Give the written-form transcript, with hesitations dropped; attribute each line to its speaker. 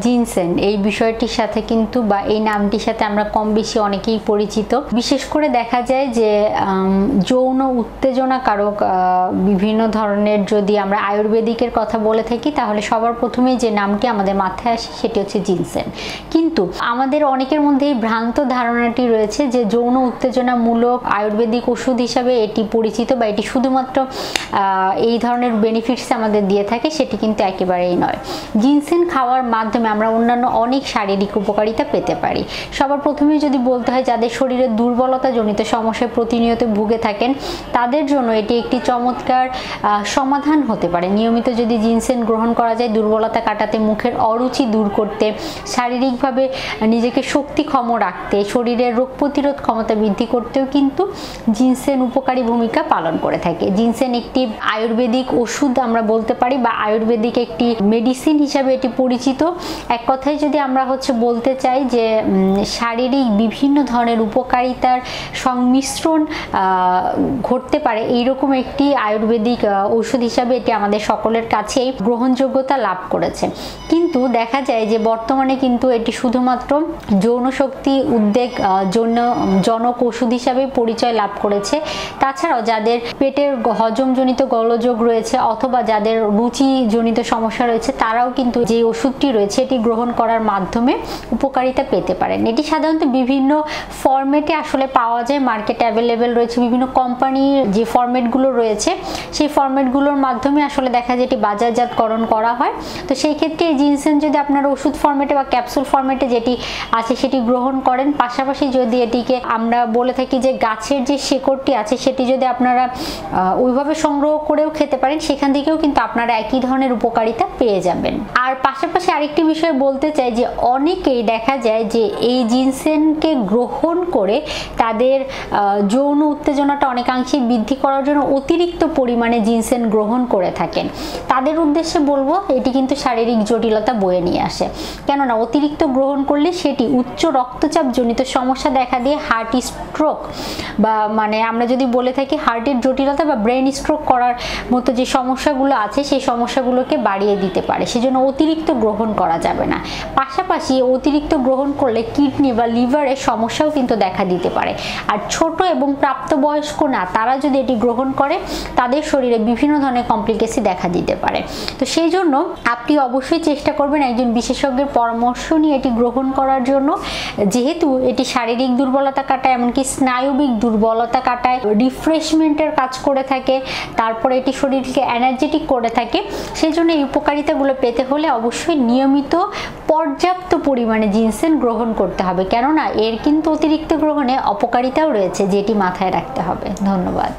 Speaker 1: Ginseng এই বিষয়টির সাথে কিন্তু বা এই নামটির সাথে আমরা কম বেশি অনেকেই পরিচিত। বিশেষ করে দেখা যায় যে যৌন উত্তেজনা কারক বিভিন্ন ধরনের যদি আমরা আয়ুর্বেদিকের কথা বলে থাকি তাহলে সবার প্রথমেই যে নামটি আমাদের মাথায় আসে সেটি হচ্ছে জিনসেন। কিন্তু আমাদের অনেকের মধ্যে এই ভ্রান্ত ধারণাটি রয়েছে যে যৌন উত্তেজনামূলক আয়ুর্বেদিক ওষুধ হিসাবে এটি পরিচিত বা এটি শুধুমাত্র এই ধরনের বেনিফিটস আমাদের দিয়ে থাকে, সেটি কিন্তু একেবারেই নয়। জিনসেন খাওয়ার মাধ্যমে আমরা অন্যান্য অনেক শারীরিক উপকারিতা পেতে পারি। সবার প্রথমে যদি বলতে হয় যাদের শরীরে দুর্বলতা জনিত সমস্যায় প্রতিনিয়ত ভুগে থাকেন তাদের জন্য এটি একটি চমৎকার সমাধান হতে পারে। নিয়মিত যদি জিনসেন গ্রহণ করা যায় দুর্বলতা কাটাতে, মুখের অরুচি দূর করতে, শারীরিকভাবে নিজেকে শক্তিক্ষম রাখতে, শরীরের রোগ প্রতিরোধ ক্ষমতা বৃদ্ধি করতেও কিন্তু জিনসেন উপকারী ভূমিকা পালন করে থাকে। জিনসেন একটি আয়ুর্বেদিক ওষুধ আমরা বলতে পারি বা আয়ুর্বেদিক একটি মেডিসিন হিসাবে এটি পরিচিত। এক কথায় যদি আমরা বলতে চাই যে শারীরিক বিভিন্ন ধরনের উপকারিতার সংমিশ্রণ ঘটতে পারে এইরকম একটি আয়ুর্বেদিক ওষুধ হিসাবে এটি আমাদের সকলের কাছেই গ্রহণযোগ্যতা লাভ করেছে। কিন্তু দেখা যায় যে বর্তমানে কিন্তু এটি শুধুমাত্র যৌন শক্তি উদ্বেগ জনক ওষুধ হিসাবে পরিচয় লাভ করেছে। তাছাড়াও যাদের পেটের হজমজনিত গোলযোগ রয়েছে অথবা যাদের রুচিজনিত সমস্যা রয়েছে তারাও কিন্তু যে ওষুধটি রয়েছে এটি গ্রহণ করার মাধ্যমে উপকারিতা পেতে পারেন। এটি সাধারণত বিভিন্ন ফরম্যাটে পাওয়া যায়, মার্কেটে অ্যাভেলেবেল রয়েছে। বিভিন্ন কোম্পানির যে ফরম্যাটগুলো রয়েছে সেই ফরম্যাটগুলোর মাধ্যমে দেখা যায় এটি বাজারজাতকরণ করা হয়। তো সেই ক্ষেত্রে এই জিনসেন যদি আপনারা ওষুধ ফরম্যাটে বা ক্যাপসুল ফরম্যাটে যেটি আছে সেটি গ্রহণ করেন, পাশাপাশি যদি এটিকে আমরা বলে থাকি যে গাছের যে শেকড়টি আছে সেটি যদি আপনারা ওইভাবে সংগ্রহ করেও খেতে পারেন সেখান থেকেও কিন্তু আপনারা একই ধরনের উপকারিতা পেয়ে যাবেন। আর পাশাপাশি আরেকটি বিষয় বলতে চাই যে অনেকেই দেখা যায় যে এই জিনসেনকে গ্রহণ করে তাদের যৌন উত্তেজনাটা অনেকাংশেই বৃদ্ধি করার জন্য অতিরিক্ত পরিমাণে জিনসেন গ্রহণ করে থাকেন। তাদের উদ্দেশ্যে বলবো এটি কিন্তু শারীরিক জটিলতা বয়ে নিয়ে আসে। কেননা অতিরিক্ত গ্রহণ করলে সেটি উচ্চ রক্তচাপ জনিত সমস্যা দেখা দিয়ে হার্ট স্ট্রোক বা আমরা যদি বলে থাকি হার্টের জটিলতা বা ব্রেন স্ট্রোক করার মতো যে সমস্যাগুলো আছে সেই সমস্যাগুলোকে বাড়িয়ে দিতে পারে। সেজন্য অতিরিক্ত গ্রহণ করা যাবে না। পাশাপাশি অতিরিক্ত গ্রহণ করলে কিডনি বা লিভারের সমস্যাও কিন্তু দেখা দিতে পারে। আর ছোট এবং প্রাপ্তবয়স্ক না তারা যদি এটি গ্রহণ করে তাদের শরীরে বিভিন্ন ধরনের কমপ্লিকেশন দেখা দিতে পারে। তো সেই জন্য আপনি অবশ্যই চেষ্টা করবেন একজন বিশেষজ্ঞের পরামর্শ নিয়ে এটি গ্রহণ করার জন্য। যেহেতু এটি শারীরিক দুর্বলতা কাটায়, এমনকি স্নায়বিক দুর্বলতা কাটায়, রিফ্রেশমেন্টের কাজ করে থাকে, তারপরে এটি শরীরকে এনার্জেটিক করে থাকে, সেই জন্য এই উপকারিতাগুলো পেতে হলে অবশ্যই নিয়মিত পর্যাপ্ত পরিমাণে জিনসেন গ্রহণ করতে হবে। কেননা এর কিন্তু অতিরিক্ত গ্রহণে অপকারিতাও রয়েছে, যেটি মাথায় রাখতে হবে। ধন্যবাদ।